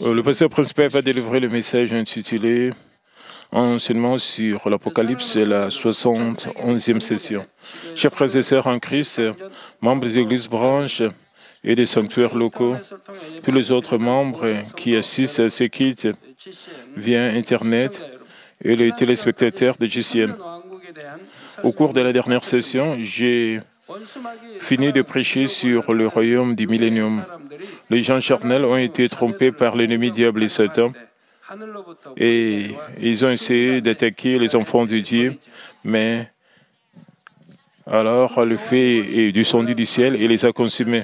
Le pasteur principal va délivrer le message intitulé Enseignement sur l'Apocalypse, c'est la 71e session. Chers frères et sœurs en Christ, membres des églises branches et des sanctuaires locaux, tous les autres membres qui assistent à ces cultes via Internet et les téléspectateurs de GCN. Au cours de la dernière session, j'ai fini de prêcher sur le royaume du millénium. Les gens charnels ont été trompés par l'ennemi diable et Satan et ils ont essayé d'attaquer les enfants de Dieu, mais alors le feu est descendu du ciel et les a consumés.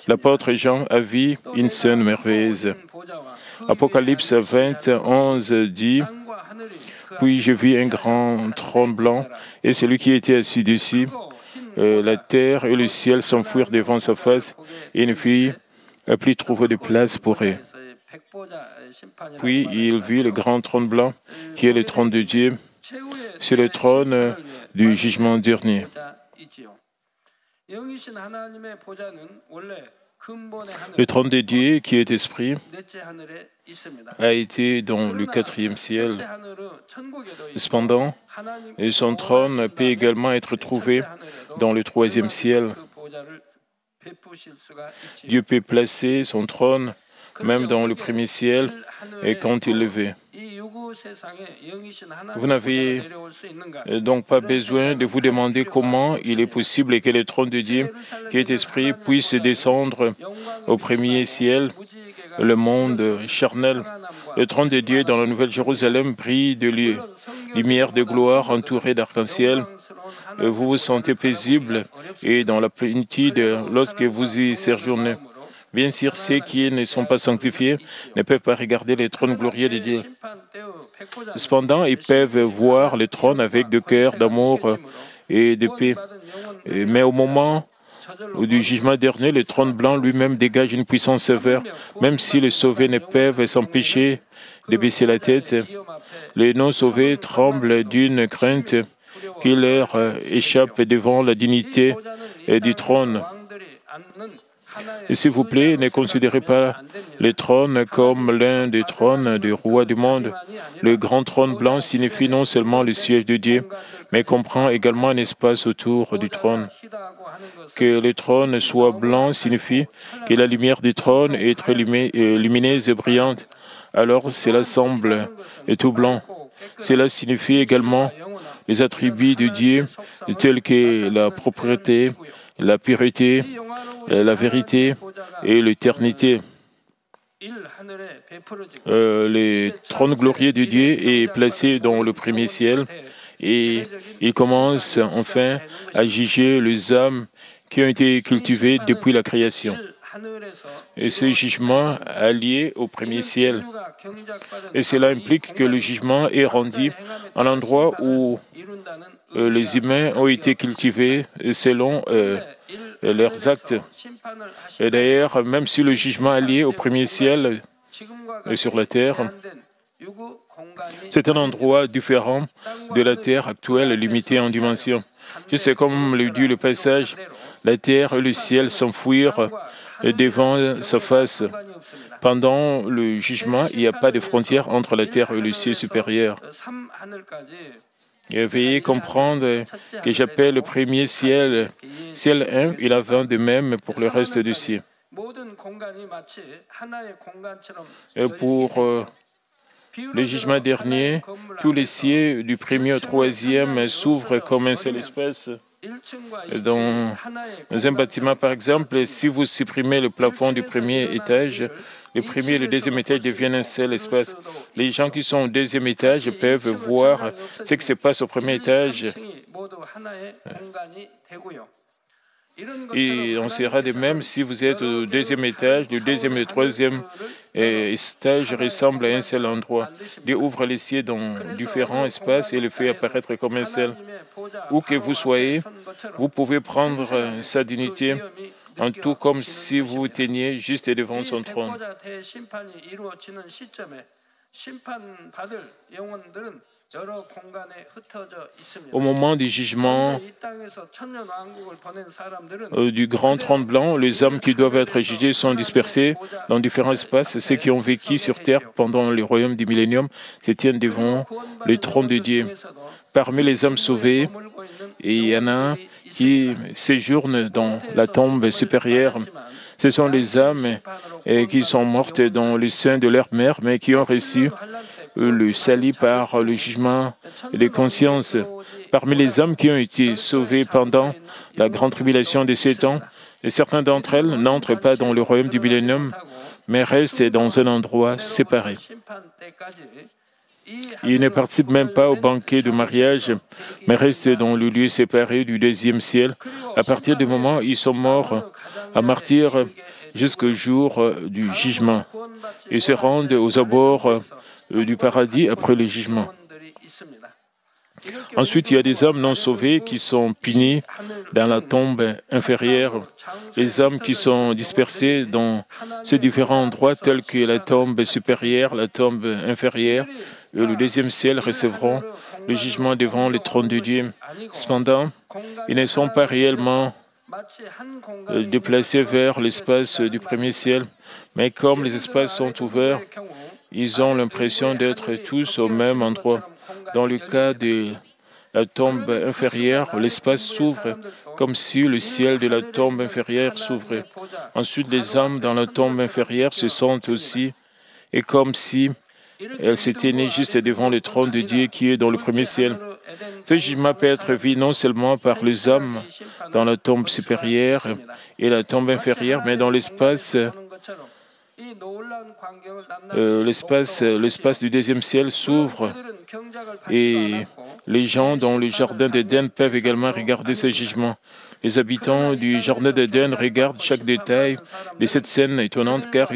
L'apôtre Jean a vu une scène merveilleuse. Apocalypse 21 dit « Puis je vis un grand trône blanc et celui qui était assis dessus. La terre et le ciel s'enfuirent devant sa face et il ne fit plus trouver de place pour eux. Puis il vit le grand trône blanc qui est le trône de Dieu. C'est le trône du jugement dernier. » Le trône de Dieu, qui est esprit, a été dans le 4e ciel. Cependant, son trône peut également être trouvé dans le 3e ciel. Dieu peut placer son trône même dans le 1er ciel et quand il le veut. Vous n'avez donc pas besoin de vous demander comment il est possible que le trône de Dieu, qui est esprit, puisse descendre au 1er ciel, le monde charnel. Le trône de Dieu dans la Nouvelle Jérusalem brille de lumière de gloire entourée d'arc-en-ciel. Vous vous sentez paisible et dans la plénitude lorsque vous y séjournez. Bien sûr, ceux qui ne sont pas sanctifiés ne peuvent pas regarder les trônes glorieux de Dieu. Cependant, ils peuvent voir le trône avec de cœur d'amour et de paix. Mais au moment du jugement dernier, le trône blanc lui-même dégage une puissance sévère. Même si les sauvés ne peuvent s'empêcher de baisser la tête, les non-sauvés tremblent d'une crainte qui leur échappe devant la dignité du trône. Et s'il vous plaît, ne considérez pas le trône comme l'un des trônes du roi du monde. Le grand trône blanc signifie non seulement le siège de Dieu, mais comprend également un espace autour du trône. Que le trône soit blanc signifie que la lumière du trône est très lumineuse et brillante. Alors cela semble tout blanc. Cela signifie également les attributs de Dieu tels que la propreté, la pureté, la vérité et l'éternité. Le trône glorieux de Dieu est placé dans le 1er ciel et il commence enfin à juger les âmes qui ont été cultivées depuis la création. Et ce jugement est lié au 1er ciel. Et cela implique que le jugement est rendu à l'endroit où les humains ont été cultivés selon leurs actes. Et d'ailleurs, même si le jugement est lié au 1er ciel sur la terre, c'est un endroit différent de la terre actuelle, limitée en dimension. Juste comme le dit le passage, la terre et le ciel s'enfuirent devant sa face. Pendant le jugement, il n'y a pas de frontière entre la terre et le ciel supérieur. Et veuillez comprendre que j'appelle le 1er ciel, ciel 1, il en va de même pour le reste du ciel. Et pour le jugement dernier, tous les cieux du 1er au 3e s'ouvrent comme un seul espace. Dans un bâtiment, par exemple, si vous supprimez le plafond du 1er étage, le 1er et le 2e étage deviennent un seul espace. Les gens qui sont au 2e étage peuvent voir ce qui se passe au 1er étage. Et on sera de même si vous êtes au 2e étage, le 2e et le 3e étage ressemblent à un seul endroit. Dieu ouvre les cieux dans différents espaces et le fait apparaître comme un seul. Où que vous soyez, vous pouvez prendre sa dignité, en tout comme si vous vous teniez juste devant son trône. Au moment du jugement du grand trône blanc, les hommes qui doivent être jugés sont dispersés dans différents espaces. Ceux qui ont vécu sur terre pendant le royaume du millénium se tiennent devant le trône de Dieu. Parmi les hommes sauvés, il y en a qui séjournent dans la tombe supérieure. Ce sont les âmes qui sont mortes dans le sein de leur mère, mais qui ont reçu le salut par le jugement des consciences. Parmi les âmes qui ont été sauvées pendant la grande tribulation de 7 ans, certains d'entre elles n'entrent pas dans le royaume du millénium, mais restent dans un endroit séparé. Ils ne participent même pas au banquet de mariage, mais restent dans le lieu séparé du deuxième ciel. À partir du moment où ils sont morts à martyrs jusqu'au jour du jugement. Ils se rendent aux abords du paradis après le jugement. Ensuite, il y a des âmes non sauvées qui sont punies dans la tombe inférieure. Les âmes qui sont dispersées dans ces différents endroits tels que la tombe supérieure, la tombe inférieure et le deuxième ciel recevront le jugement devant le trône de Dieu. Cependant, ils ne sont pas réellement déplacés vers l'espace du premier ciel, mais comme les espaces sont ouverts, ils ont l'impression d'être tous au même endroit. Dans le cas de la tombe inférieure, l'espace s'ouvre comme si le ciel de la tombe inférieure s'ouvrait. Ensuite, les âmes dans la tombe inférieure se sentent aussi, et comme si elles s'étaient nées juste devant le trône de Dieu qui est dans le premier ciel. Ce jugement peut être vu non seulement par les âmes dans la tombe supérieure et la tombe inférieure, mais dans l'espace du deuxième ciel s'ouvre et les gens dans le jardin d'Éden peuvent également regarder ce jugement. Les habitants du jardin d'Éden regardent chaque détail de cette scène étonnante car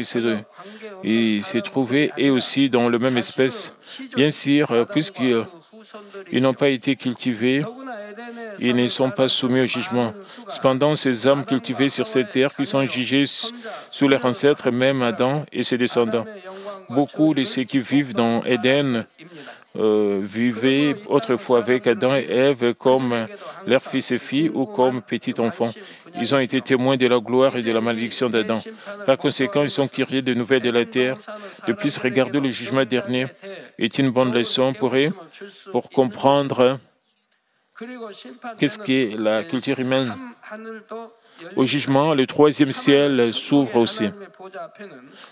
ils se trouvaient eux aussi dans la même espèce. Bien sûr, puisqu'ils n'ont pas été cultivés, ils ne sont pas soumis au jugement. Cependant, ces âmes cultivées sur cette terre qui sont jugées sous leurs ancêtres, même Adam et ses descendants. Beaucoup de ceux qui vivent dans Éden vivaient autrefois avec Adam et Ève comme leurs fils et filles ou comme petits enfants. Ils ont été témoins de la gloire et de la malédiction d'Adam. Par conséquent, ils sont curieux des nouvelles de la terre. De plus, regarder le jugement dernier est une bonne leçon pour eux, pour comprendre qu'est-ce qu'est la culture humaine. Au jugement, le troisième ciel s'ouvre aussi.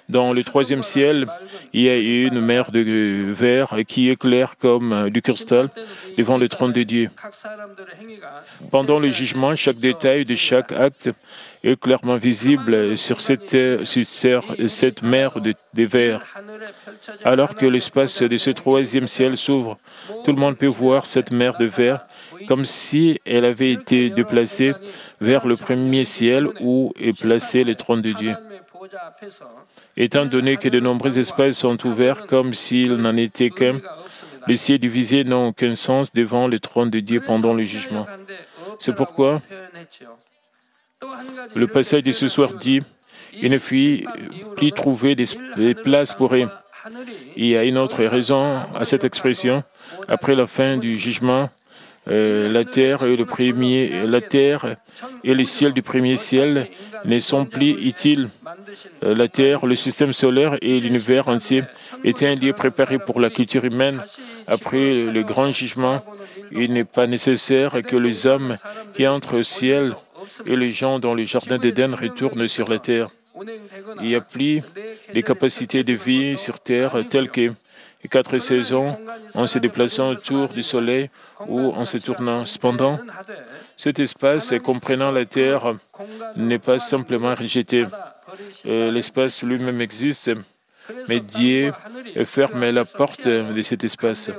Dans le troisième ciel, il y a une mer de verre qui éclaire comme du cristal devant le trône de Dieu. Pendant le jugement, chaque détail de chaque acte est clairement visible sur cette mer de verre. Alors que l'espace de ce troisième ciel s'ouvre, tout le monde peut voir cette mer de verre comme si elle avait été déplacée vers le premier ciel où est placé le trône de Dieu. Étant donné que de nombreux espaces sont ouverts comme s'il n'en était qu'un, les cieux divisés n'ont aucun sens devant le trône de Dieu pendant le jugement. C'est pourquoi le passage de ce soir dit « Il ne fut plus trouver des places pour eux ». Il y a une autre raison à cette expression. Après la fin du jugement, la terre et le ciel du premier ciel ne sont plus utiles. La terre, le système solaire et l'univers entier étaient un lieu préparé pour la culture humaine. Après le grand jugement, il n'est pas nécessaire que les hommes qui entrent au ciel et les gens dans le jardin d'Éden retournent sur la terre. Il n'y a plus de capacités de vie sur terre telles que les 4 saisons en se déplaçant autour du soleil ou en se tournant. Cependant, cet espace comprenant la terre n'est pas simplement rejeté. L'espace lui-même existe, mais Dieu ferme la porte de cet espace.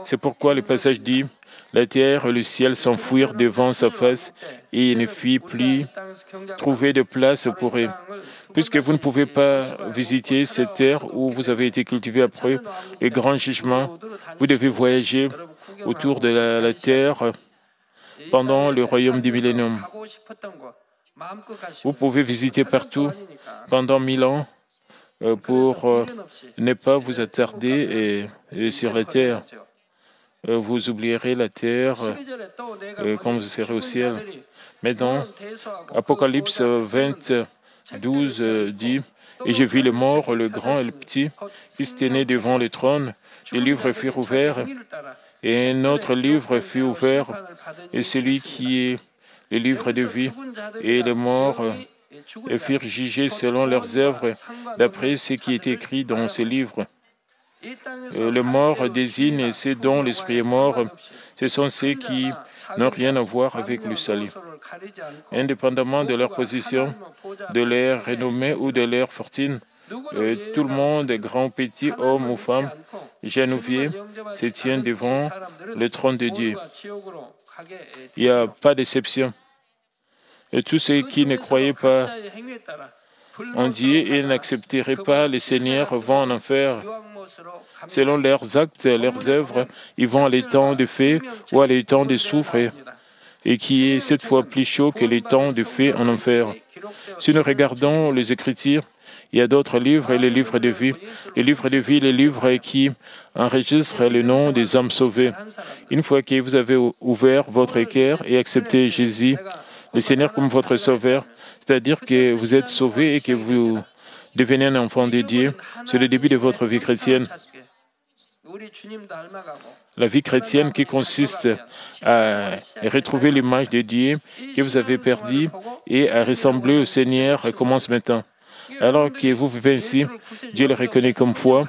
C'est pourquoi le passage dit « La terre et le ciel s'enfuirent devant sa face et il ne fit plus trouver de place pour eux. » Puisque vous ne pouvez pas visiter cette terre où vous avez été cultivé après les grands jugements, vous devez voyager autour de la terre pendant le royaume du millénium. Vous pouvez visiter partout pendant 1000 ans pour ne pas vous attarder sur la terre. Vous oublierez la terre quand vous serez au ciel. Mais dans Apocalypse 20, 12 dit « Et j'ai vu les morts, le grand et le petit, qui se tenaient devant le trône. Les livres furent ouverts, et un autre livre fut ouvert, et celui qui est le livre de vie. Et les morts furent jugés selon leurs œuvres, d'après ce qui est écrit dans ces livres. » Le mort désigne ceux dont l'esprit est mort. Ce sont ceux qui n'ont rien à voir avec le salut. Indépendamment de leur position, de leur renommée ou de leur fortune, tout le monde, grand, petit, homme ou femme, jeune ou vieux, se tient devant le trône de Dieu. Il n'y a pas d'exception. Et tous ceux qui ne croyaient pas en Dieu et n'accepteraient pas le Seigneur vont en enfer. Selon leurs actes, leurs œuvres, ils vont à l'étang de feu ou à l'étang de soufre, et qui est 7 fois plus chaud que l'étang de feu en enfer. Si nous regardons les Écritures, il y a d'autres livres et les livres de vie. Les livres de vie, les livres qui enregistrent le nom des hommes sauvés. Une fois que vous avez ouvert votre cœur et accepté Jésus, le Seigneur comme votre sauveur, c'est-à-dire que vous êtes sauvé et que vous devenez un enfant de Dieu, c'est le début de votre vie chrétienne. La vie chrétienne qui consiste à retrouver l'image de Dieu que vous avez perdue et à ressembler au Seigneur commence maintenant. Alors que vous vivez ainsi, Dieu le reconnaît comme foi.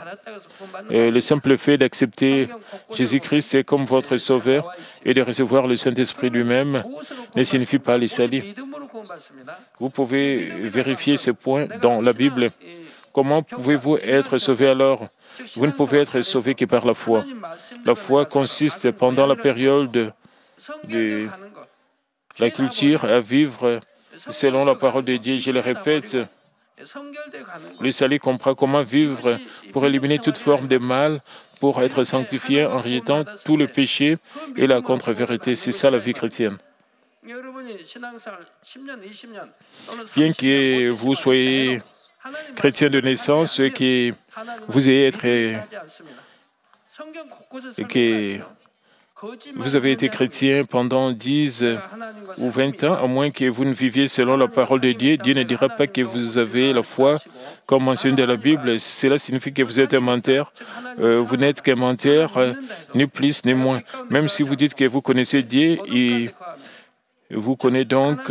Le simple fait d'accepter Jésus-Christ comme votre sauveur et de recevoir le Saint-Esprit lui-même ne signifie pas le salut. Vous pouvez vérifier ce point dans la Bible. Comment pouvez-vous être sauvé alors? Vous ne pouvez être sauvé que par la foi. La foi consiste pendant la période de la culture à vivre selon la parole de Dieu. Je le répète, le salut comprend comment vivre pour éliminer toute forme de mal, pour être sanctifié en rejetant tout le péché et la contre-vérité. C'est ça la vie chrétienne. Bien que vous soyez chrétien de naissance, que vous ayez que vous avez été chrétien pendant 10 ou 20 ans, à moins que vous ne viviez selon la parole de Dieu, Dieu ne dira pas que vous avez la foi comme mentionné dans la Bible. Cela signifie que vous êtes un menteur. Vous n'êtes qu'un menteur, ni plus ni moins. Même si vous dites que vous connaissez Dieu, et vous connaissez donc,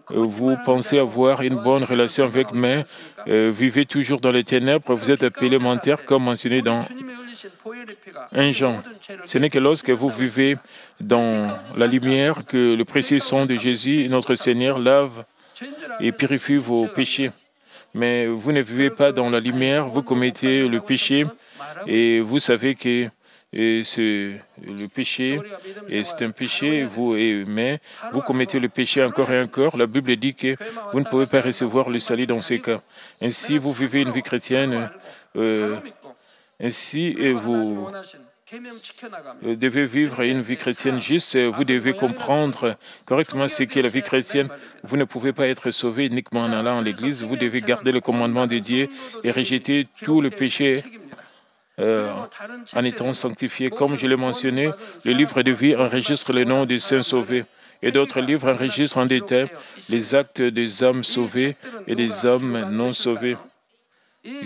vous pensez avoir une bonne relation avec, mais vivez toujours dans les ténèbres, vous êtes appelé menteur comme mentionné dans 1 Jean. Ce n'est que lorsque vous vivez dans la lumière que le précieux sang de Jésus, notre Seigneur, lave et purifie vos péchés. Mais vous ne vivez pas dans la lumière, vous commettez le péché et vous savez que le péché, et c'est un péché, mais vous commettez le péché encore et encore. La Bible dit que vous ne pouvez pas recevoir le salut dans ces cas. Ainsi, vous vivez une vie chrétienne, ainsi vous devez vivre une vie chrétienne juste, vous devez comprendre correctement ce qu'est la vie chrétienne. Vous ne pouvez pas être sauvé uniquement en allant à l'église, vous devez garder le commandement de Dieu et rejeter tout le péché en étant sanctifié. Comme je l'ai mentionné, le livre de vie enregistre le nom des saints sauvés et d'autres livres enregistrent en détail les actes des hommes sauvés et des hommes non sauvés.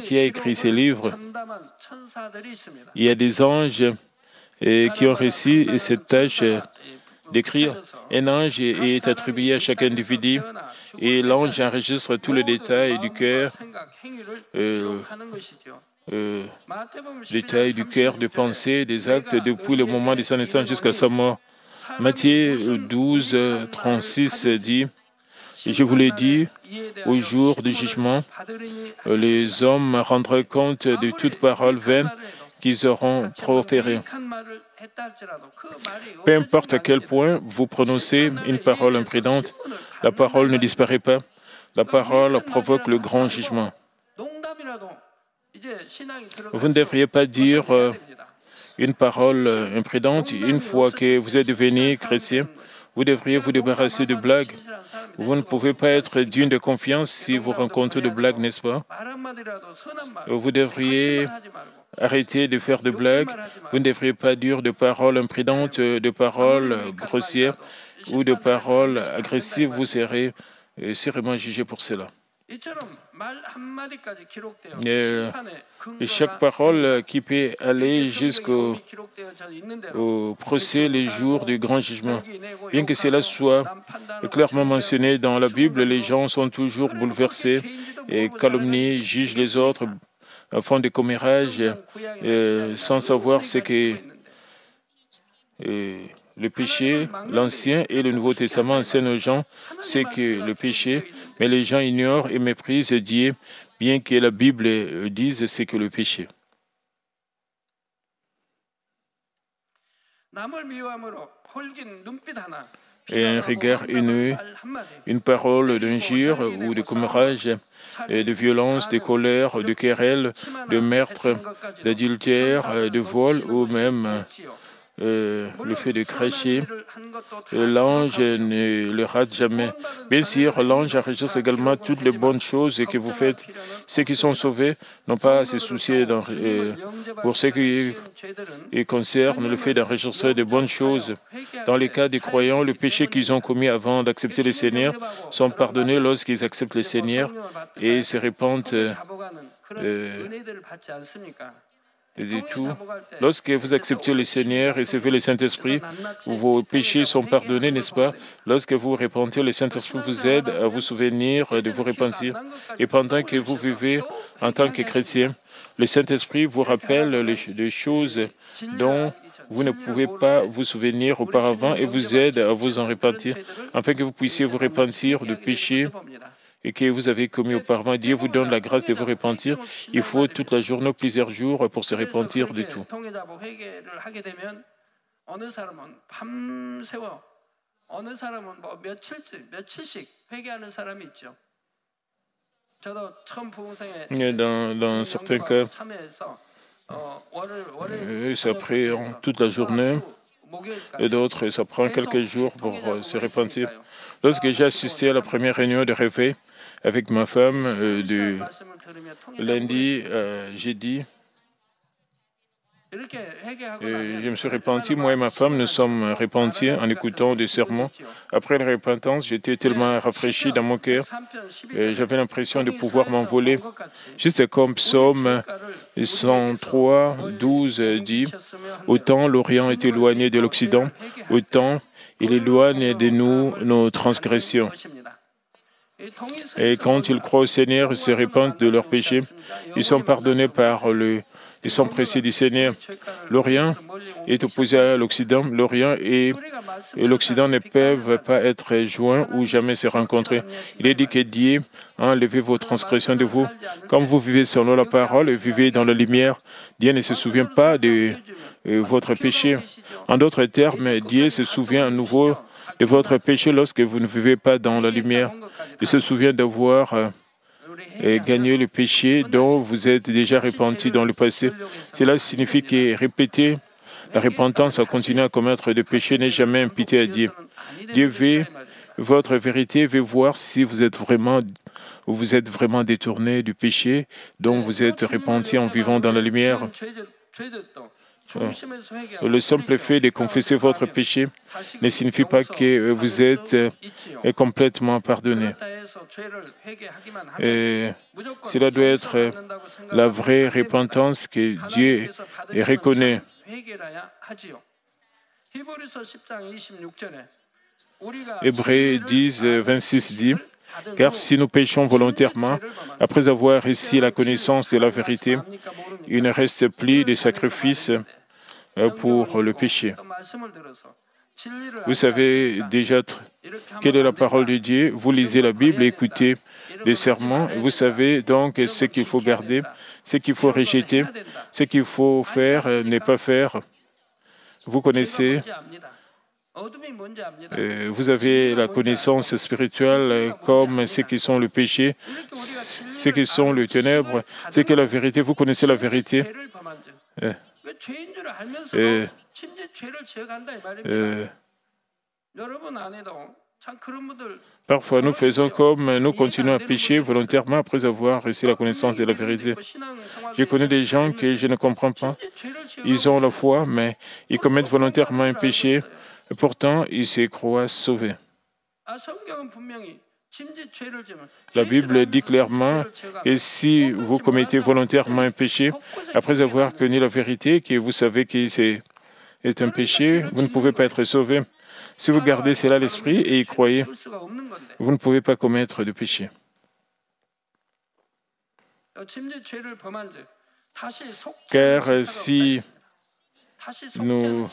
Qui a écrit ces livres? Il y a des anges qui ont réussi cette tâche d'écrire. Un ange est attribué à chaque individu et l'ange enregistre tous les détails du cœur, de pensée, des actes depuis le moment de sa naissance jusqu'à sa mort. Matthieu 12, 36 dit « Je vous l'ai dit, au jour du jugement, les hommes rendront compte de toute parole vaine qu'ils auront proférée. » Peu importe à quel point vous prononcez une parole imprudente, la parole ne disparaît pas. La parole provoque le grand jugement. Vous ne devriez pas dire une parole imprudente une fois que vous êtes devenu chrétien. Vous devriez vous débarrasser de blagues. Vous ne pouvez pas être digne de confiance si vous rencontrez de blagues, n'est-ce pas? Vous devriez arrêter de faire de blagues. Vous ne devriez pas dire de paroles imprudentes, de paroles grossières ou de paroles agressives. Vous serez sévèrement jugé pour cela. Et chaque parole qui peut aller jusqu'au procès les jours du grand jugement. Bien que cela soit clairement mentionné dans la Bible, les gens sont toujours bouleversés et calomnient, jugent les autres, font des commérages sans savoir ce que le péché, l'Ancien et le Nouveau Testament enseignent aux gens, c'est que le péché, mais les gens ignorent et méprisent Dieu, bien que la Bible dise c'est que le péché. Et un regard haineux, une parole d'injure ou de commérage, de violence, de colère, de querelle, de meurtre, d'adultère, de vol ou même le fait de cracher, l'ange ne le rate jamais. Bien sûr, l'ange enregistre également toutes les bonnes choses que vous faites. Ceux qui sont sauvés n'ont pas à se soucier pour ce qui concerne le fait d'enregistrer de bonnes choses. Dans les cas des croyants, les péchés qu'ils ont commis avant d'accepter le Seigneur sont pardonnés lorsqu'ils acceptent le Seigneur et se répandent du tout. Lorsque vous acceptez le Seigneur et recevez le Saint-Esprit, vos péchés sont pardonnés, n'est-ce pas? Lorsque vous repentez, le Saint-Esprit vous aide à vous souvenir de vous repentir. Et pendant que vous vivez en tant que chrétien, le Saint-Esprit vous rappelle les choses dont vous ne pouvez pas vous souvenir auparavant et vous aide à vous en repentir, afin que vous puissiez vous repentir de péchés et que vous avez commis auparavant. Dieu vous donne la grâce de vous repentir. Il faut toute la journée, plusieurs jours pour se repentir de tout. Dans certains cas, ça prend toute la journée et d'autres, ça prend quelques jours pour se repentir. Lorsque j'ai assisté à la première réunion de réveil avec ma femme du lundi à jeudi, je me suis repenti, moi et ma femme, nous sommes repentis en écoutant des sermons. Après la repentance, j'étais tellement rafraîchi dans mon cœur, j'avais l'impression de pouvoir m'envoler. Juste comme Psaume 103, 12 dit, « Autant l'Orient est éloigné de l'Occident, autant il éloigne de nous nos transgressions. » Et quand ils croient au Seigneur et se repentent de leurs péchés, ils sont pardonnés par ils sont précieux du Seigneur. L'Orient est opposé à l'Occident. L'Orient et l'Occident ne peuvent pas être joints ou jamais se rencontrer. Il est dit que Dieu a enlevé vos transgressions de vous. Comme vous vivez selon la parole et vivez dans la lumière, Dieu ne se souvient pas de votre péché. En d'autres termes, Dieu se souvient à nouveau de votre péché lorsque vous ne vivez pas dans la lumière. Il se souvient d'avoir gagné le péché dont vous êtes déjà repenti dans le passé. Cela signifie que répéter la repentance à continuer à commettre des péchés n'est jamais imputé à Dieu. Dieu veut votre vérité, veut voir si vous êtes vraiment détourné du péché dont vous êtes repenti en vivant dans la lumière. Le simple fait de confesser votre péché ne signifie pas que vous êtes complètement pardonné. Et cela doit être la vraie repentance que Dieu reconnaît. Hébreux 10, 26 dit, « Car si nous péchons volontairement, après avoir reçu la connaissance de la vérité, il ne reste plus de sacrifice pour le péché. » Vous savez déjà quelle est la parole de Dieu. Vous lisez la Bible, écoutez des sermons. Vous savez donc ce qu'il faut garder, ce qu'il faut rejeter, ce qu'il faut faire, ne pas faire. Vous connaissez. Vous avez la connaissance spirituelle comme ce qui sont le péché, ce qui sont les ténèbres, ce qui est la vérité. Vous connaissez la vérité. Parfois, nous faisons comme nous continuons à pécher volontairement après avoir reçu la connaissance de la vérité. Je connais des gens que je ne comprends pas. Ils ont la foi, mais ils commettent volontairement un péché. Et pourtant, ils se croient sauvés. La Bible dit clairement que si vous commettez volontairement un péché, après avoir connu la vérité, que vous savez que c'est un péché, vous ne pouvez pas être sauvé. Si vous gardez cela à l'esprit et y croyez, vous ne pouvez pas commettre de péché. Car si nous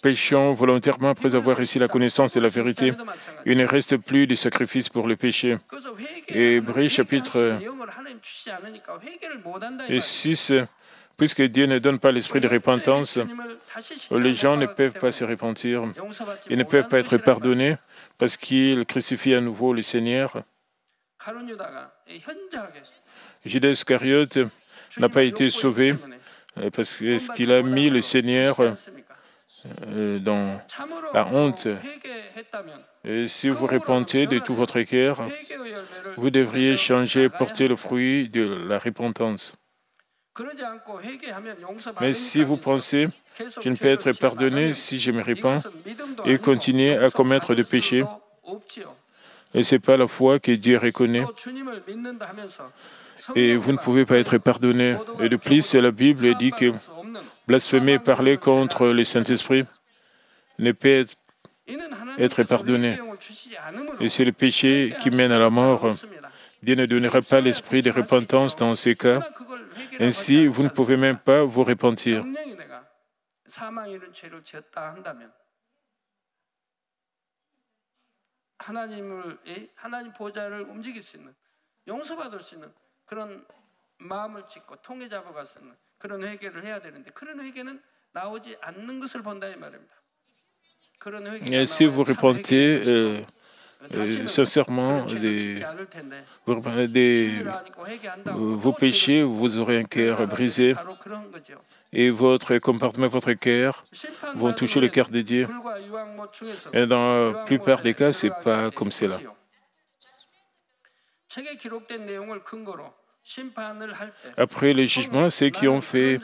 péchons volontairement après avoir reçu la connaissance de la vérité, il ne reste plus de sacrifice pour le péché. Hébreux chapitre 6, puisque Dieu ne donne pas l'esprit de repentance, les gens ne peuvent pas se repentir. Ils ne peuvent pas être pardonnés parce qu'ils crucifient à nouveau le Seigneur. Judas Iscariote n'a pas été sauvé parce qu'il a mis le Seigneur dans la honte. Et si vous repentez de tout votre cœur, vous devriez changer, porter le fruit de la repentance. Mais si vous pensez, je ne peux être pardonné si je me répands et continuer à commettre des péchés, et ce n'est pas la foi que Dieu reconnaît. Et vous ne pouvez pas être pardonné. Et de plus, la Bible dit que blasphémer et parler contre le Saint-Esprit ne peut être pardonné. Et c'est le péché qui mène à la mort. Dieu ne donnera pas l'esprit de repentance dans ces cas. Ainsi, vous ne pouvez même pas vous repentir. Et si vous repentez sincèrement vos péchés, vous aurez un cœur brisé et votre comportement, votre cœur vont toucher le cœur de Dieu. Et dans la plupart des cas, ce n'est pas comme cela. Après le jugement, ceux qui ont fait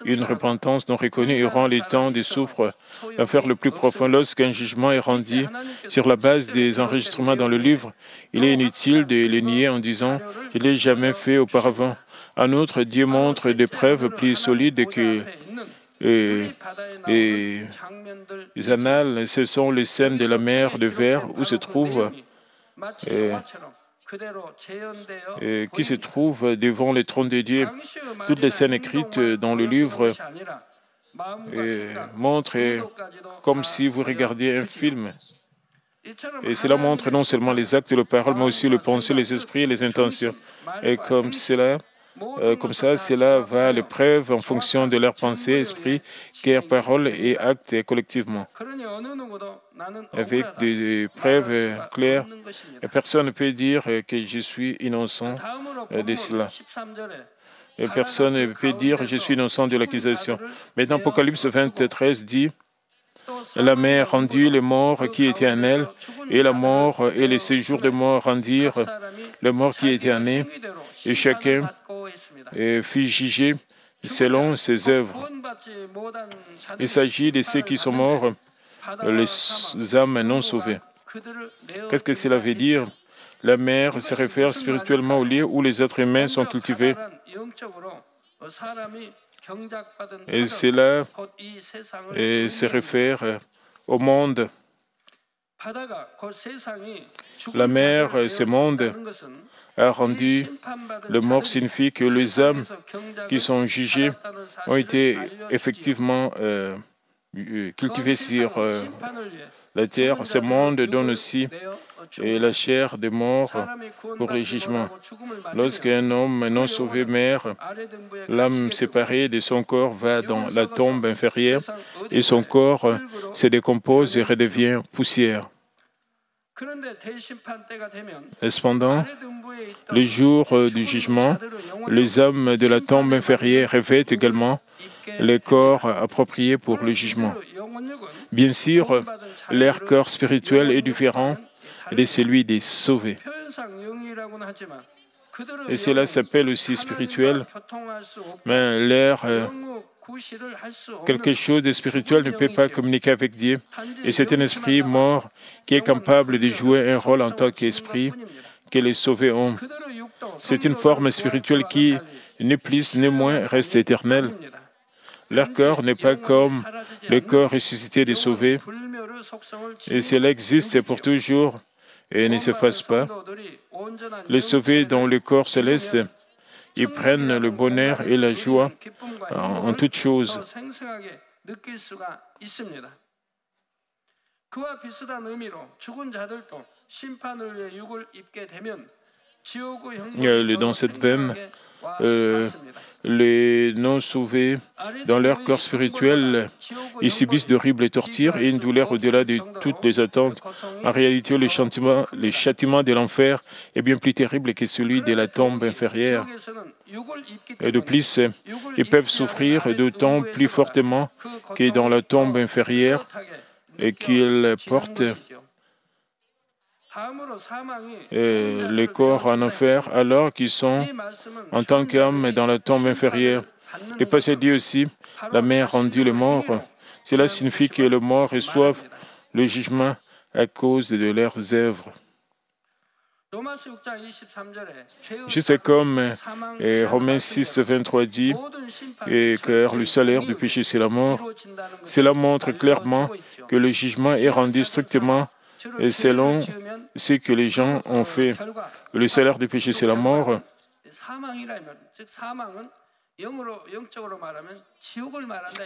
une repentance non reconnue auront les temps de souffre à faire le plus profond. Lorsqu'un jugement est rendu sur la base des enregistrements dans le livre, il est inutile de les nier en disant « je ne l'ai jamais fait auparavant ». En outre, Dieu montre des preuves plus solides que les annales. Ce sont les scènes de la mer de verre où se trouve qui se trouve devant le trône de Dieu. Toutes les scènes écrites dans le livre montrent comme si vous regardiez un film. Et cela montre non seulement les actes et les paroles, mais aussi les pensées, les esprits et les intentions. Et comme ça, cela va à l'épreuve en fonction de leurs pensées, esprits, cœur, paroles et actes collectivement. Avec des preuves claires, personne ne peut dire que je suis innocent de cela. Et personne ne peut dire que je suis innocent de l'accusation. Maintenant, Apocalypse 23 dit « La mer rendit les morts qui étaient en elle, et la mort et les séjours de mort rendirent les morts qui étaient en eux, et chacun fut jugé selon ses œuvres. » Il s'agit de ceux qui sont morts, les âmes non sauvées. Qu'est-ce que cela veut dire? La mer se réfère spirituellement au lieu où les êtres humains sont cultivés. Et cela se réfère au monde. La mer, ce monde, a rendu le mort signifie que les âmes qui sont jugées ont été effectivement cultivées sur la terre. Ce monde donne aussi la chair des morts pour le jugement. Lorsqu'un homme non sauvé meurt, l'âme séparée de son corps va dans la tombe inférieure et son corps se décompose et redevient poussière. Cependant, le jour du jugement, les âmes de la tombe inférieure revêtent également les corps appropriés pour le jugement. Bien sûr, leur corps spirituel est différent de celui des sauvés. Et cela s'appelle aussi spirituel, mais quelque chose de spirituel ne peut pas communiquer avec Dieu. Et c'est un esprit mort qui est capable de jouer un rôle en tant qu'esprit que les sauvés ont. C'est une forme spirituelle qui, ni plus ni moins, reste éternelle. Leur corps n'est pas comme le corps ressuscité des sauvés, et cela existe pour toujours et ne s'efface pas. Les sauvés dans le corps céleste, ils prennent le bonheur et la joie en toutes choses. Dans cette veine, les non-sauvés, dans leur corps spirituel, ils subissent d'horribles tortures et une douleur au-delà de toutes les attentes. En réalité, le châtiment de l'enfer est bien plus terrible que celui de la tombe inférieure. Et de plus, ils peuvent souffrir d'autant plus fortement que dans la tombe inférieure et qu'ils portent les corps en enfer alors qu'ils sont en tant qu'hommes dans la tombe inférieure. Le passage dit aussi, la mer rendit le mort. Cela signifie que les morts reçoivent le jugement à cause de leurs œuvres. Juste comme Romains 6, 23 dit, car le salaire du péché c'est la mort. Cela montre clairement que le jugement est rendu strictement et selon ce que les gens ont fait. Le salaire du péché, c'est la mort.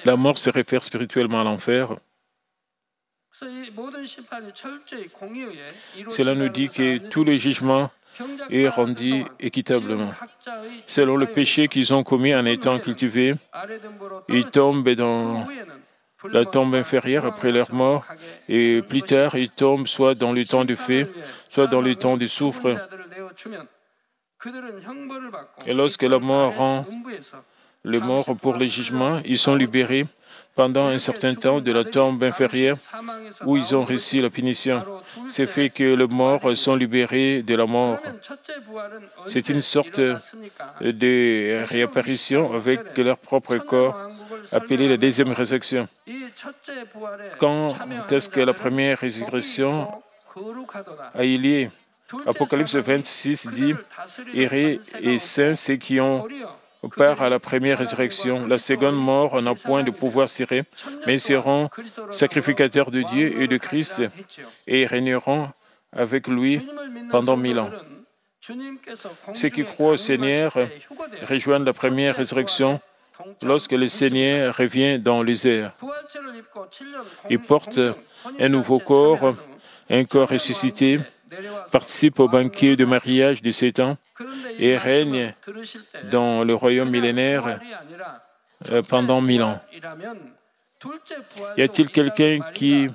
La mort se réfère spirituellement à l'enfer. Cela nous dit que tout le jugement est rendu équitablement. Selon le péché qu'ils ont commis en étant cultivés, ils tombent dans la tombe inférieure après leur mort, et plus tard, ils tombent soit dans le temps du feu, soit dans le temps du soufre. Et lorsque la mort rend les morts pour le jugement, ils sont libérés pendant un certain temps de la tombe inférieure où ils ont reçu la punition. C'est fait que les morts sont libérés de la mort. C'est une sorte de réapparition avec leur propre corps, appelée la deuxième résurrection. Quand est-ce que la première résurrection a eu lieu? Apocalypse 26 dit « Errés et saints, ceux qui ont part à la première résurrection. La seconde mort n'a point de pouvoir serré, mais ils seront sacrificateurs de Dieu et de Christ et régneront avec lui pendant 1000 ans. Ceux qui croient au Seigneur rejoignent la première résurrection lorsque le Seigneur revient dans les airs. Ils portent un nouveau corps, un corps ressuscité, participent au banquet de mariage de Satan et règnent dans le royaume millénaire pendant 1000 ans. Y a-t-il quelqu'un qui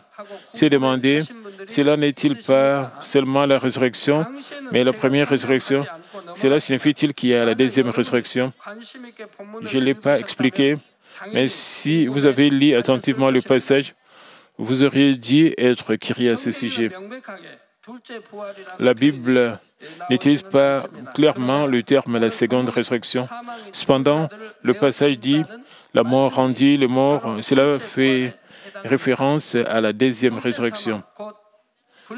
s'est demandé, cela n'est-il pas seulement la résurrection, mais la première résurrection? Cela signifie-t-il qu'il y a la deuxième résurrection? Je ne l'ai pas expliqué, mais si vous avez lu attentivement le passage, vous auriez dû être curieux à ce sujet. La Bible n'utilise pas clairement le terme la seconde résurrection. Cependant, le passage dit la mort rendit le mort. Cela fait référence à la deuxième résurrection.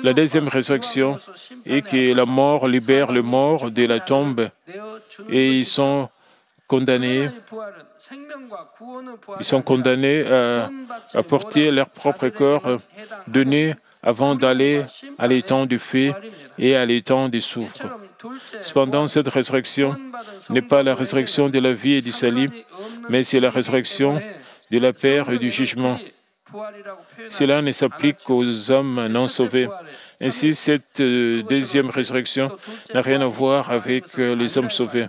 La deuxième résurrection est que la mort libère le mort de la tombe et ils sont condamnés à porter leur propre corps donné avant d'aller à l'étang du feu et à l'étang du soufre. Cependant, cette résurrection n'est pas la résurrection de la vie et du salut, mais c'est la résurrection de la paix et du jugement. Cela ne s'applique qu'aux hommes non sauvés. Ainsi, cette deuxième résurrection n'a rien à voir avec les hommes sauvés.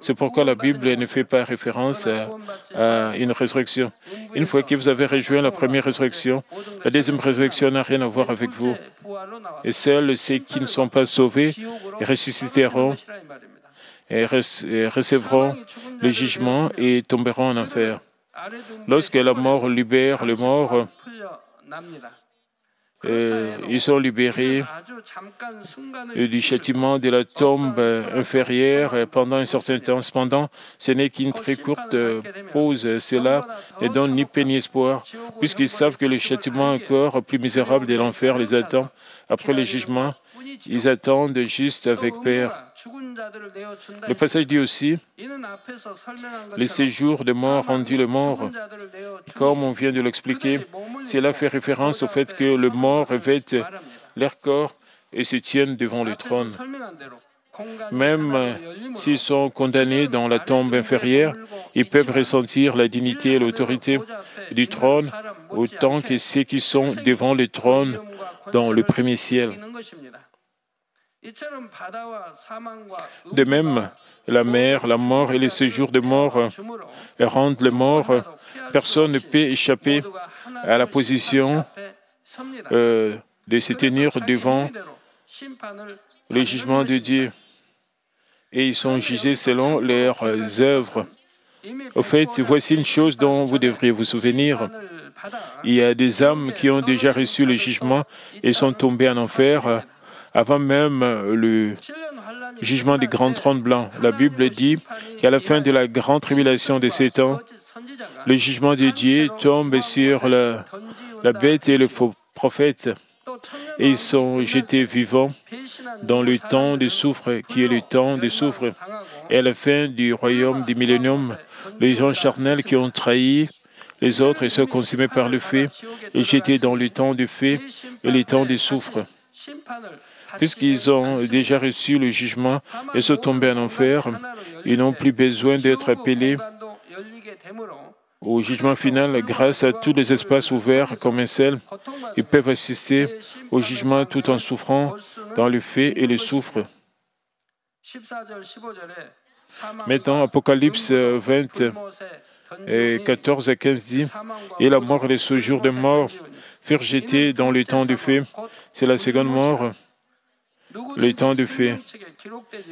C'est pourquoi la Bible ne fait pas référence à une résurrection. Une fois que vous avez rejoint la première résurrection, la deuxième résurrection n'a rien à voir avec vous. Et seuls ceux qui ne sont pas sauvés ressusciteront et recevront le jugement et tomberont en enfer. Lorsque la mort libère le mort, ils sont libérés du châtiment de la tombe inférieure pendant un certain temps. Cependant, ce n'est qu'une très courte pause. Cela ne donne ni paix ni espoir, puisqu'ils savent que le châtiment encore plus misérable de l'enfer les attend. Après le jugement, ils attendent juste avec peur. Le passage dit aussi, les séjours de mort rendus le mort, comme on vient de l'expliquer, cela fait référence au fait que le mort revête leur corps et se tiennent devant le trône. Même s'ils sont condamnés dans la tombe inférieure, ils peuvent ressentir la dignité et l'autorité du trône autant que ceux qui sont devant le trône dans le premier ciel. De même, la mer, la mort et les séjours de mort rendent le mort. Personne ne peut échapper à la position de se tenir devant le jugement de Dieu. Et ils sont jugés selon leurs œuvres. Au fait, voici une chose dont vous devriez vous souvenir. Il y a des âmes qui ont déjà reçu le jugement et sont tombées en enfer avant même le jugement du grand trône blanc. La Bible dit qu'à la fin de la grande tribulation de ces temps, le jugement de Dieu tombe sur la bête et le faux prophète, et ils sont jetés vivants dans le temps de soufre, qui est le temps de soufre. Et à la fin du royaume du millénium, les gens charnels qui ont trahi les autres et sont consumés par le feu, et jetés dans le temps du feu et le temps de soufre. Puisqu'ils ont déjà reçu le jugement et sont tombés en enfer, ils n'ont plus besoin d'être appelés au jugement final grâce à tous les espaces ouverts comme un seul. Ils peuvent assister au jugement tout en souffrant dans le feu et le soufre. Maintenant, Apocalypse 20, 14 à 15 dit, « Et la mort et les séjours de mort furent jetés dans le temps du feu. » C'est la seconde mort, le temps du feu.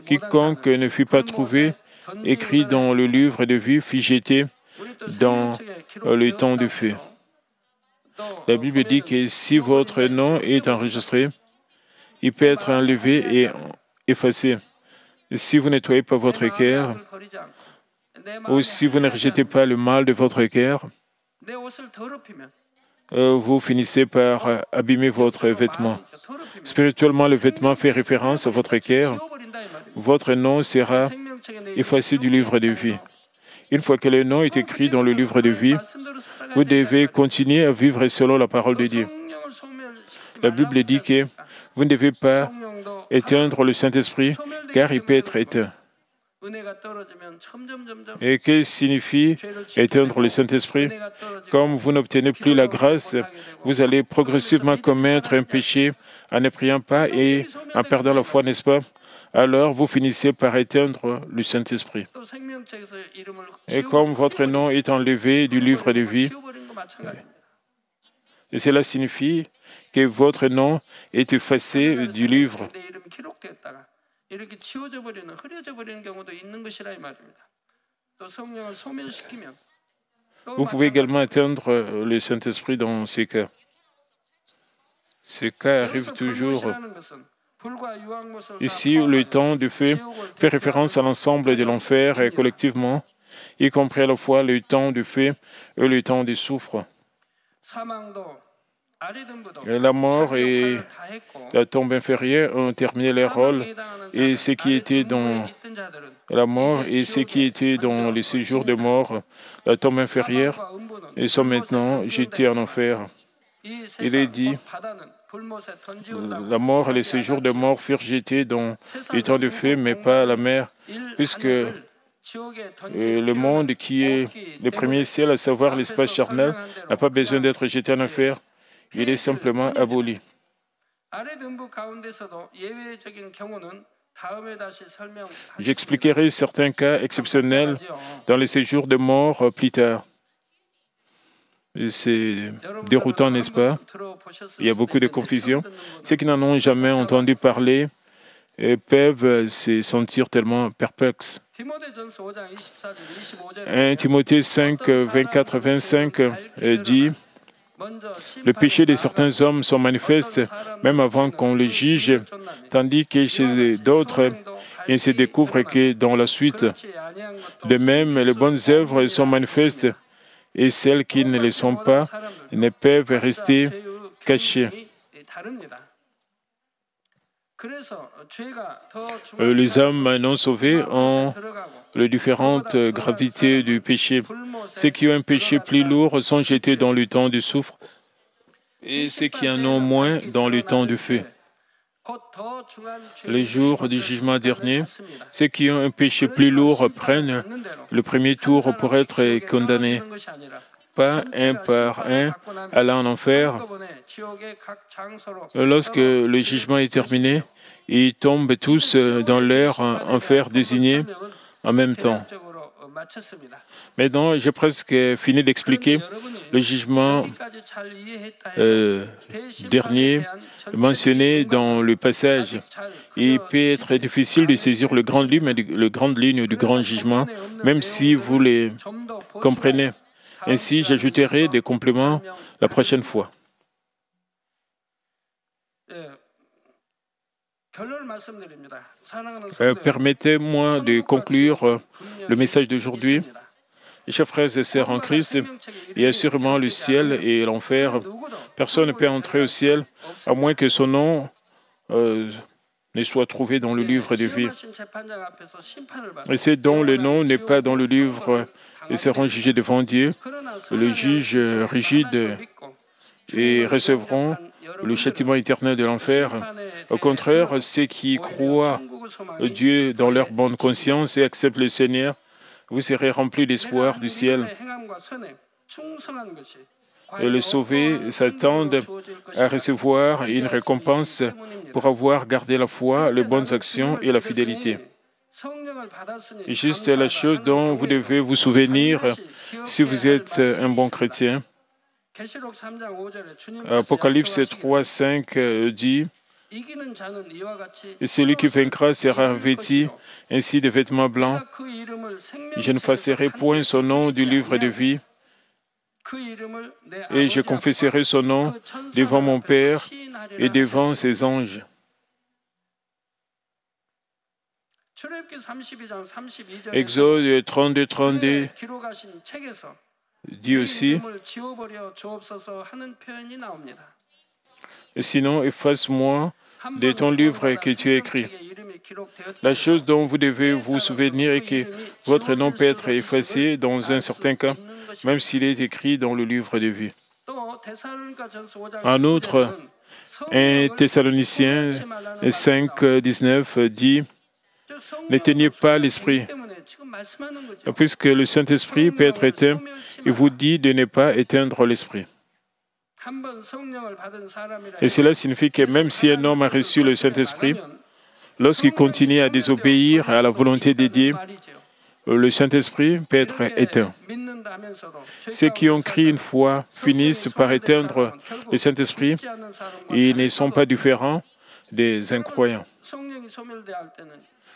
Quiconque ne fut pas trouvé écrit dans le livre de vie fut jeté dans le temps du feu. La Bible dit que si votre nom est enregistré, il peut être enlevé et effacé. Si vous nettoyez pas votre cœur, ou si vous ne rejetez pas le mal de votre cœur, vous finissez par abîmer votre vêtement. Spirituellement, le vêtement fait référence à votre cœur. Votre nom sera effacé du livre de vie. Une fois que le nom est écrit dans le livre de vie, vous devez continuer à vivre selon la parole de Dieu. La Bible dit que vous ne devez pas éteindre le Saint-Esprit, car il peut être éteint. Et que signifie éteindre le Saint-Esprit? Comme vous n'obtenez plus la grâce, vous allez progressivement commettre un péché en ne priant pas et en perdant la foi, n'est-ce pas? Alors vous finissez par éteindre le Saint-Esprit. Et comme votre nom est enlevé du livre de vie, et cela signifie que votre nom est effacé du livre. Vous pouvez également atteindre le Saint-Esprit dans ces cas. Ces cas arrivent toujours. Ici, le temps du feu fait référence à l'ensemble de l'enfer et collectivement, y compris à la fois le temps du feu et le temps du soufre. La mort et la tombe inférieure ont terminé leur rôle, et ce qui était dans la mort et ce qui était dans les séjours de mort, la tombe inférieure, ils sont maintenant jetés en enfer. Il est dit, la mort et les séjours de mort furent jetés dans les temps de feu, mais pas à la mer, puisque le monde qui est le premier ciel, à savoir l'espace charnel, n'a pas besoin d'être jeté en enfer. Il est simplement aboli. J'expliquerai certains cas exceptionnels dans les séjours de mort plus tard. C'est déroutant, n'est-ce pas? Il y a beaucoup de confusion. Ceux qui n'en ont jamais entendu parler peuvent se sentir tellement perplexes. 1 Timothée 5, 24-25 dit Le péché de certains hommes sont manifestes même avant qu'on les juge, tandis que chez d'autres, il se découvre que dans la suite. De même, les bonnes œuvres sont manifestes et celles qui ne le sont pas ne peuvent rester cachées. Les âmes non sauvées ont les différentes gravités du péché. Ceux qui ont un péché plus lourd sont jetés dans le temps du soufre et ceux qui en ont moins dans le temps du feu. Les jours du jugement dernier, ceux qui ont un péché plus lourd prennent le premier tour pour être condamnés, pas un par un, allant en enfer. Lorsque le jugement est terminé, ils tombent tous dans leur enfer désigné en même temps. Maintenant, j'ai presque fini d'expliquer le jugement dernier mentionné dans le passage. Il peut être difficile de saisir les grandes lignes du grand jugement, même si vous les comprenez. Ainsi, j'ajouterai des compléments la prochaine fois. Permettez-moi de conclure le message d'aujourd'hui. Chers frères et sœurs en Christ, il y a sûrement le ciel et l'enfer. Personne ne peut entrer au ciel à moins que son nom ne soit trouvé dans le livre de vie. Et ceux dont le nom n'est pas dans le livre, ils seront jugés devant Dieu, le juge rigide, et recevront le châtiment éternel de l'enfer. Au contraire, ceux qui croient Dieu dans leur bonne conscience et acceptent le Seigneur, vous serez remplis d'espoir du ciel. Et les sauvés s'attendent à recevoir une récompense pour avoir gardé la foi, les bonnes actions et la fidélité. Et juste la chose dont vous devez vous souvenir si vous êtes un bon chrétien. Apocalypse 3, 5 dit « Et celui qui vaincra sera vêtu ainsi de vêtements blancs. Je ne effacerai point son nom du livre de vie, et je confesserai son nom devant mon Père et devant ses anges. » Exode 32, 32 dit aussi « Sinon, efface-moi de ton livre que tu as écrit. » La chose dont vous devez vous souvenir est que votre nom peut être effacé dans un certain cas, même s'il est écrit dans le livre de vie. En outre, 1 Thessaloniciens 5, 19 dit « N'éteignez pas l'esprit. » Puisque le Saint-Esprit peut être éteint, il vous dit de ne pas éteindre l'esprit. Et cela signifie que même si un homme a reçu le Saint-Esprit, lorsqu'il continue à désobéir à la volonté de Dieu, le Saint-Esprit peut être éteint. Ceux qui ont cru une fois finissent par éteindre le Saint-Esprit et ne sont pas différents des incroyants.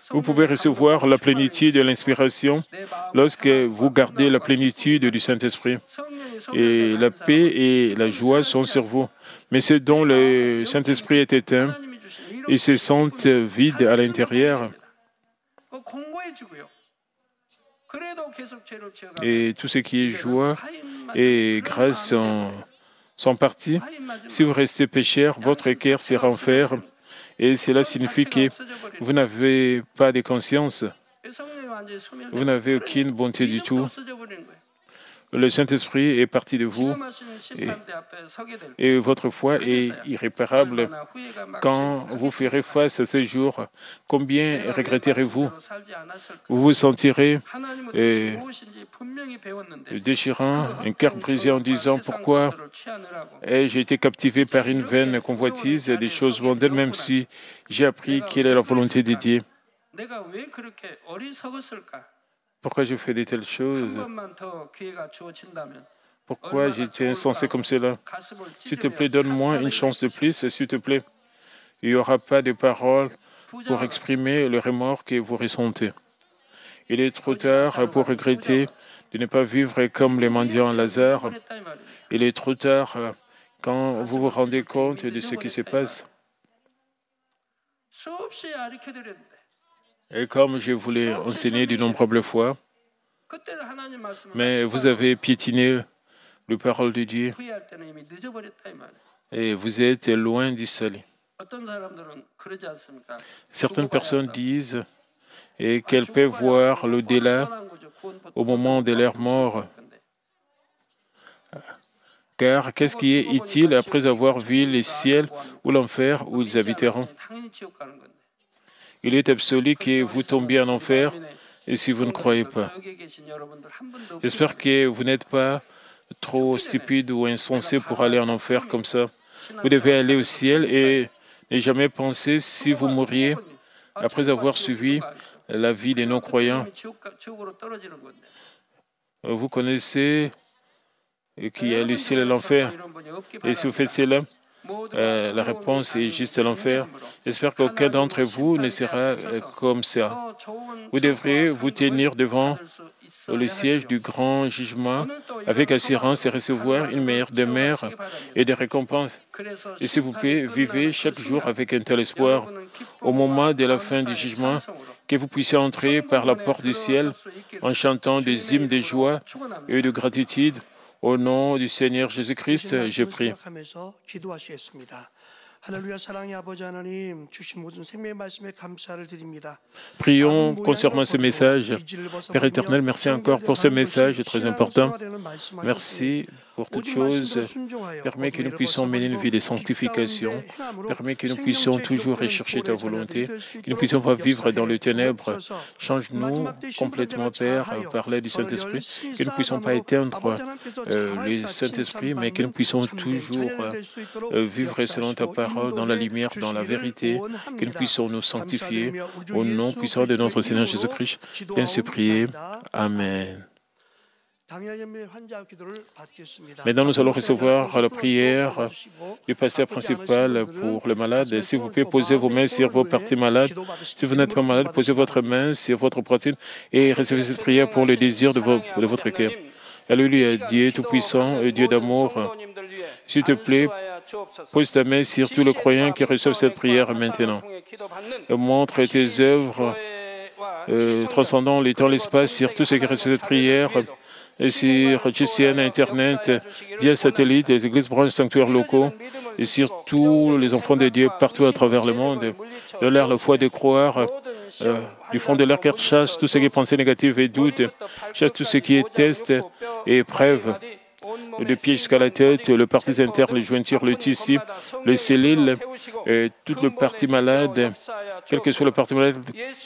Vous pouvez recevoir la plénitude de l'inspiration lorsque vous gardez la plénitude du Saint-Esprit. Et la paix et la joie sont sur vous. Mais ceux dont le Saint-Esprit est éteint, ils se sentent vides à l'intérieur. Et tout ce qui est joie et grâce sont partis. Si vous restez pécheur, votre cœur sera en fer. Et cela signifie que vous n'avez pas de conscience. Vous n'avez aucune bonté du tout. Le Saint-Esprit est parti de vous et votre foi est irréparable. Quand vous ferez face à ce jour, combien regretterez-vous? Vous vous sentirez déchirant, un cœur brisé en disant « Pourquoi ai-je été captivé par une vaine convoitise des choses mondaines, même si j'ai appris quelle est la volonté de Dieu? Pourquoi je fais de telles choses? Pourquoi j'étais insensé comme cela? S'il te plaît, donne-moi une chance de plus, s'il te plaît. » Il n'y aura pas de paroles pour exprimer le remords que vous ressentez. Il est trop tard pour regretter de ne pas vivre comme les mendiants Lazare. il est trop tard quand vous vous rendez compte de ce qui se passe. Et comme je vous l'ai enseigné de nombreuses fois, mais vous avez piétiné la parole de Dieu et vous êtes loin du salut. Certaines personnes disent qu'elles peuvent voir l'au-delà au moment de leur mort. Car qu'est-ce qui est utile après avoir vu le ciel ou l'enfer où ils habiteront? Il est absolu que vous tombiez en enfer et si vous ne croyez pas. J'espère que vous n'êtes pas trop stupide ou insensé pour aller en enfer comme ça. Vous devez aller au ciel et ne jamais penser si vous mourriez après avoir suivi la vie des non-croyants. Vous connaissez qu'il y a le ciel et l'enfer. Et si vous faites cela, la réponse est juste l'enfer. J'espère qu'aucun d'entre vous ne sera comme ça. Vous devrez vous tenir devant le siège du grand jugement avec assurance et recevoir une meilleure demeure et des récompenses. Et s'il vous plaît, vivez chaque jour avec un tel espoir. Au moment de la fin du jugement, que vous puissiez entrer par la porte du ciel en chantant des hymnes de joie et de gratitude. Au nom du Seigneur Jésus-Christ, je prie. Prions concernant ce message. Père éternel, merci encore pour ce message très important. Merci pour toutes choses. Permets que nous puissions mener une vie de sanctification. Permets que nous puissions toujours rechercher ta volonté. Que nous puissions pas vivre dans les ténèbres. Change-nous complètement, Père, par l'aide du Saint-Esprit. Que nous ne puissions pas éteindre le Saint-Esprit, mais que nous puissions toujours vivre selon ta parole, dans la lumière, dans la vérité. Que nous puissions nous sanctifier. Au nom puissant de notre Seigneur Jésus-Christ, ainsi prier. Amen. Maintenant, nous allons recevoir la prière du pasteur principal pour le malade. S'il vous plaît, posez vos mains sur vos parties malades. Si vous n'êtes pas malade, posez votre main sur votre poitrine et recevez cette prière pour le désir de votre cœur. Alléluia, Dieu Tout-Puissant et Dieu d'amour, s'il te plaît, pose ta main sur tous les croyants qui reçoivent cette prière maintenant. Et montre tes œuvres transcendant les temps et l'espace sur tous ceux qui reçoivent cette prière. Et sur GCN, Internet, via satellite, les églises branches, sanctuaires locaux, et sur tous les enfants de Dieu partout à travers le monde. De l'air, la foi de croire, du fond de leur cœur, chasse tout ce qui est pensée négative et doute, chasse tout ce qui est test et épreuve. Le pied jusqu'à la tête, le parties internes, les jointures, le tissu, les cellules, et toute la partie malade, quelle que soit la partie malade,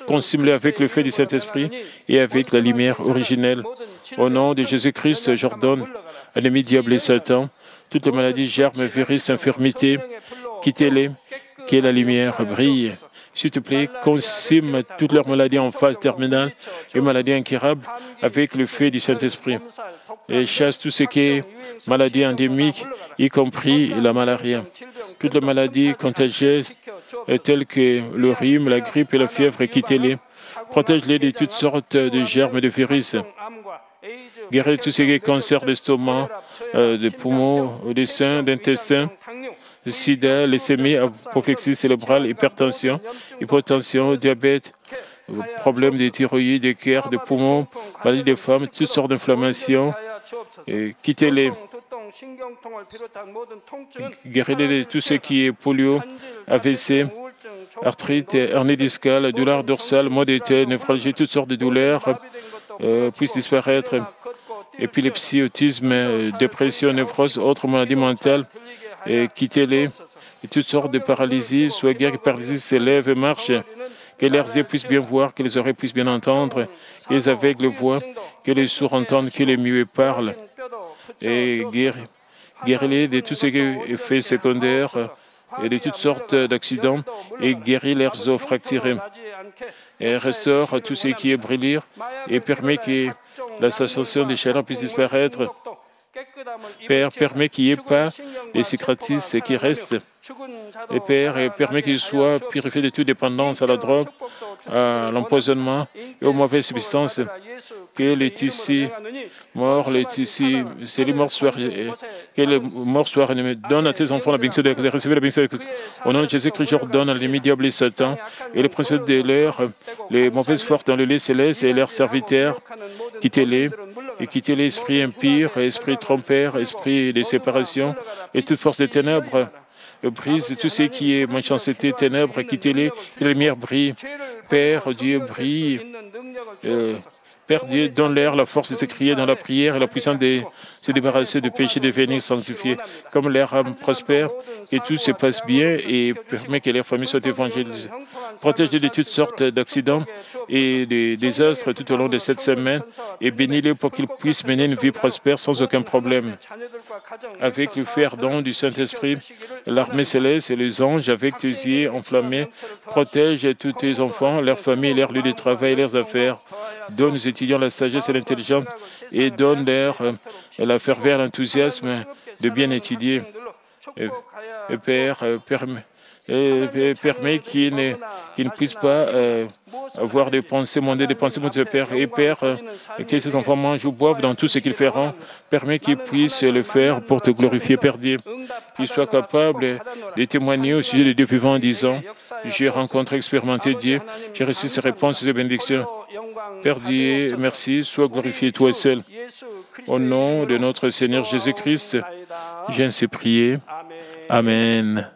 consume-les avec le feu du Saint-Esprit et avec la lumière originelle. Au nom de Jésus-Christ, j'ordonne à l'ennemi diable et Satan, toutes les maladies, germes, virus, infirmités, quittez-les, que la lumière brille. S'il te plaît, consume toutes leurs maladies en phase terminale et maladies incurables avec le feu du Saint-Esprit. Et chasse tout ce qui est maladie endémique, y compris la malaria. Toutes les maladies contagieuses, telles que le rhume, la grippe et la fièvre, quittez-les. Protège-les de toutes sortes de germes et de virus. Guéris tout ce qui est cancer d'estomac, de poumons, des seins, d'intestin, sida, leucémie, apoplexie cérébrale, hypertension, hypotension, diabète, problèmes de thyroïde, de cœur, de poumons, maladies des femmes, toutes sortes d'inflammations. Quittez-les. Guéris-les de tout ce qui est polio, AVC, arthrite, hernie discale, douleur dorsale, maux de tête, névralgie, toutes sortes de douleurs puissent disparaître. Épilepsie, autisme, dépression, névrose, autres maladies mentales. Quittez-les. Toutes sortes de paralysies, soit guéris, paralysie s'élèvent et marchent. Que leurs yeux puissent bien voir, que les oreilles puissent bien entendre, que les aveugles voient, que les sourds entendent, que les muets parlent. Et guéris-les de tout ce qui est effets secondaires et de toutes sortes d'accidents et guéris leurs os fracturés. Et restaure tout ce qui est brûlure et permet que la sensation des chaleurs puisse disparaître. Père, permet qu'il n'y ait pas les cicatrices qui restent. Et Père, permet qu'il soit purifié de toute dépendance à la drogue, à l'empoisonnement et aux mauvaises substances. Que les tissus morts, les tissus, ces morts soient, que les morts soient renommés. Donne à tes enfants la bénédiction de recevoir la bénédiction. Au nom de Jésus-Christ, j'ordonne à l'ennemi diable et Satan et les principes de l'air, les mauvaises forces dans le lieu céleste et leurs serviteurs, quittez-les et quittez l'esprit impur, esprit trompeur, esprit de séparation et toute force des ténèbres. Brise tout ce qui est méchanceté, ténèbres, quittez-les, que la lumière brille. Père Dieu, brille. Père Dieu, donne-leur la force de se crier dans la prière et la puissance de se débarrasser du péché, de venir sanctifier. Comme leur âme prospère, que tout se passe bien et permet que leur famille soit évangélisée. Protège-les de toutes sortes d'accidents et de désastres tout au long de cette semaine et bénis-les pour qu'ils puissent mener une vie prospère sans aucun problème. Avec le fer-don du Saint-Esprit, l'armée céleste et les anges avec tes yeux enflammés, protège tous tes enfants, leurs familles, leurs lieux de travail, leurs affaires. Donne aux étudiants la sagesse et l'intelligence et donne-leur la ferveur, l'enthousiasme de bien étudier. Père, permet qu'ils ne puissent pas avoir des pensées mondaines, des pensées de Père. Et Père, que ces enfants mangent ou boivent dans tout ce qu'ils feront, permet qu'ils puissent le faire pour te glorifier, Père Dieu. Qu'ils soient capables de témoigner au sujet de Dieu vivant en disant, j'ai rencontré, expérimenté Dieu, j'ai reçu ses réponses et ses bénédictions. Père Dieu, merci, sois glorifié toi seul. Au nom de notre Seigneur Jésus-Christ, j'ai ainsi prié. Amen.